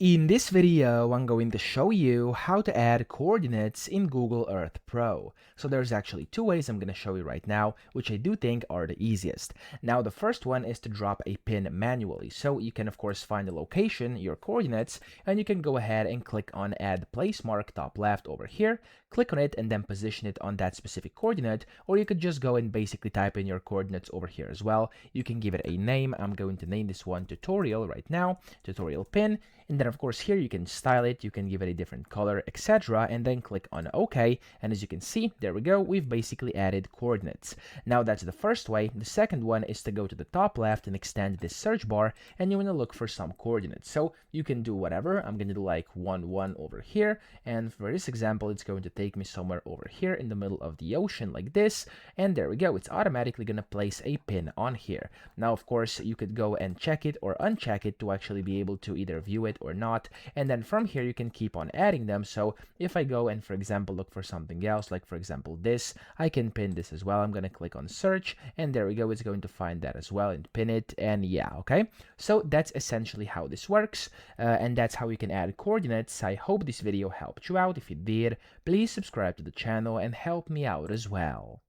In this video, I'm going to show you how to add coordinates in Google Earth Pro. So there's actually two ways I'm going to show you right now, which I do think are the easiest. Now, the first one is to drop a pin manually. So you can, of course, find the location, your coordinates, and you can go ahead and click on Add Place Mark top left over here, click on it, and then position it on that specific coordinate, or you could just go and basically type in your coordinates over here as well. You can give it a name. I'm going to name this one tutorial right now, tutorial pin, and then of course here you can style it, you can give it a different color, etc., and then click on OK. And as you can see, there we go, we've basically added coordinates. Now that's the first way. The second one is to go to the top left and extend this search bar, and you want to look for some coordinates. So you can do whatever. I'm going to do like 1 1 over here, and for this example it's going to take me somewhere over here in the middle of the ocean like this, and there we go, it's automatically going to place a pin on here. Now of course you could go and check it or uncheck it to actually be able to either view it or not, and then from here you can keep on adding them. So if I go and for example look for something else, like for example this, I can pin this as well. I'm going to click on search, and there we go, it's going to find that as well and pin it, and yeah, okay. So that's essentially how this works, and that's how you can add coordinates. I hope this video helped you out. If it did, please subscribe to the channel and help me out as well.